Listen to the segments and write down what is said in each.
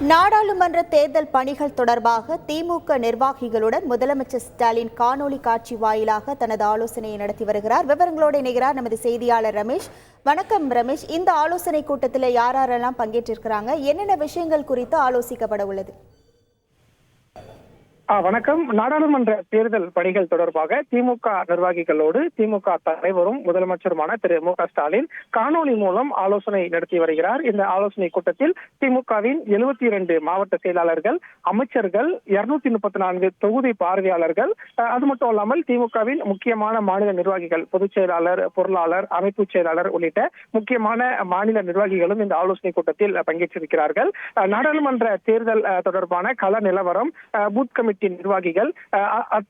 நாடாளுமன்ற தேர்தல் பணிகள் தொடர்பாக திமுக நிர்வாகிகளுடன் முதலமைச்சர் ஸ்டாலின் காணொலி காட்சி வாயிலாக தனது ஆலோசனையை நடத்தி வருகிறார். விவரங்களோடு இணைகிறார் நமது செய்தியாளர் ரமேஷ். வணக்கம் ரமேஷ். இந்த ஆலோசனை கூட்டத்தில் யாரெல்லாம் பங்கேற்றிருக்கிறாங்க, என்னென்ன விஷயங்கள் குறித்து ஆலோசிக்கப்பட உள்ளது? வணக்கம். நாடாளுமன்ற தேர்தல் பணிகள் தொடர்பாக திமுக நிர்வாகிகளோடு திமுக தலைவரும் முதலமைச்சருமான திரு மு.க. ஸ்டாலின் காணொலி மூலம் ஆலோசனை நடத்தி வருகிறார். இந்த ஆலோசனை கூட்டத்தில் திமுகவின் 72 மாவட்ட செயலாளர்கள், அமைச்சர்கள், 234 தொகுதி பார்வையாளர்கள், அது மட்டும் இல்லாமல் திமுகவின் முக்கியமான மாநில நிர்வாகிகள், பொதுச் செயலாளர், பொருளாளர், அமைப்பு செயலாளர் உள்ளிட்ட முக்கியமான மாநில நிர்வாகிகளும் இந்த ஆலோசனை கூட்டத்தில் பங்கேற்றிருக்கிறார்கள். நாடாளுமன்ற தேர்தல் தொடர்பான கள நிலவரம், பூத் கமிட்டி நிர்வாகிகள்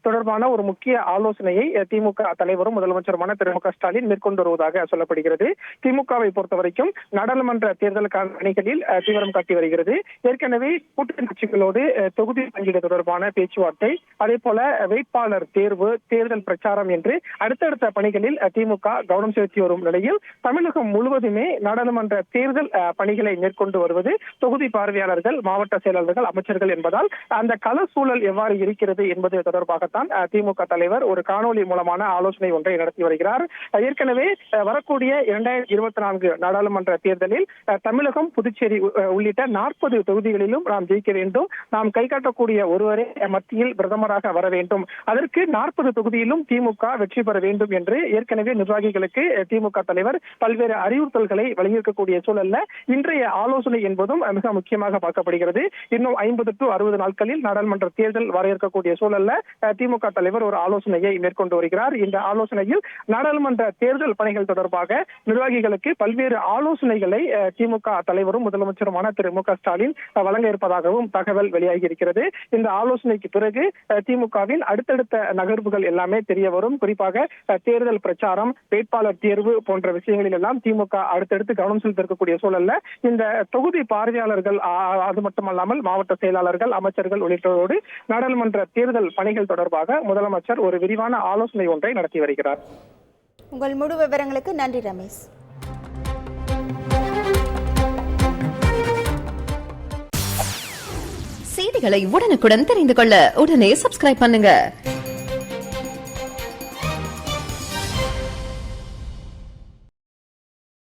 தொடர்பான ஒரு முக்கிய ஆலோசனையை திமுக தலைவரும் முதலமைச்சருமான திரு மு.க. ஸ்டாலின் மேற்கொண்டு வருவதாக சொல்லப்படுகிறது. திமுகவை பொறுத்தவரைக்கும் நாடாளுமன்ற தேர்தலுக்கான பணிகளில் தீவிரம் காட்டி வருகிறது. ஏற்கனவே கூட்டணி கட்சிகளோடு தொகுதி பங்கீடு தொடர்பான பேச்சுவார்த்தை, அதே போல வேட்பாளர் தேர்வு, தேர்தல் பிரச்சாரம் என்று அடுத்தடுத்த பணிகளில் திமுக கவனம் செலுத்தி வரும் நிலையில் தமிழகம் முழுவதுமே நாடாளுமன்ற தேர்தல் பணிகளை மேற்கொண்டு வருவது தொகுதி பார்வையாளர்கள், மாவட்ட செயலாளர்கள், அமைச்சர்கள் என்பதால் அந்த கள சூழல் எவ்வாறு இருக்கிறது என்பது தொடர்பாகத்தான் திமுக தலைவர் ஒரு காணொலி மூலமான ஆலோசனை ஒன்றை நடத்தி வருகிறார். ஏற்கனவே வரக்கூடிய 2024 நாடாளுமன்ற தேர்தலில் தமிழகம், புதுச்சேரி உள்ளிட்ட 40 தொகுதிகளிலும் நாம் ஜெயிக்க வேண்டும், நாம் கை காட்டக்கூடிய ஒருவரே மத்தியில் பிரதமராக வர வேண்டும், அதற்கு 40 தொகுதியிலும் திமுக வெற்றி பெற வேண்டும் என்று ஏற்கனவே நிர்வாகிகளுக்கு திமுக தலைவர் பல்வேறு அறிவுறுத்தல்களை வழங்கியிருக்கக்கூடிய சூழல்ல இன்றைய ஆலோசனை என்பதும் மிக முக்கியமாக பார்க்கப்படுகிறது. இன்னும் 50 to 60 நாட்களில் நாடாளுமன்ற தேர்தல் வர இருக்கக்கூடிய சூழல்ல திமுக தலைவர் ஒரு ஆலோசனையை மேற்கொண்டு வருகிறார். இந்த ஆலோசனையில் நாடாளுமன்ற தேர்தல் பணிகள் தொடர்பாக நிர்வாகிகளுக்கு பல்வேறு ஆலோசனைகளை திமுக தலைவரும் முதலமைச்சருமான திரு மு.க. ஸ்டாலின் வழங்க இருப்பதாகவும் தகவல் வெளியாகி இருக்கிறது. இந்த ஆலோசனைக்கு பிறகு திமுகவின் அடுத்தடுத்த நகர்வுகள் எல்லாமே தெரிய வரும். குறிப்பாக தேர்தல் பிரச்சாரம், வேட்பாளர் தேர்வு போன்ற விஷயங்களில் எல்லாம் திமுக அடுத்தடுத்து கவனம் செலுத்திருக்கக்கூடிய சூழல்ல இந்த தொகுதி பார்வையாளர்கள், அது மட்டுமல்லாமல் மாவட்ட செயலாளர்கள், அமைச்சர்கள் உள்ளிட்டோரோடு நாடாளுமன்ற தேர்தல் பணிகள் தொடர்பாக முதலமைச்சர் ஒரு விரிவான ஆலோசனை ஒன்றை நடத்தி வருகிறார். உங்கள் முழு விவரங்களுக்கு நன்றி ரமேஷ். செய்திகளை உடனுக்குடன் தெரிந்து கொள்ள உடனே சப்ஸ்கிரைப் பண்ணுங்க.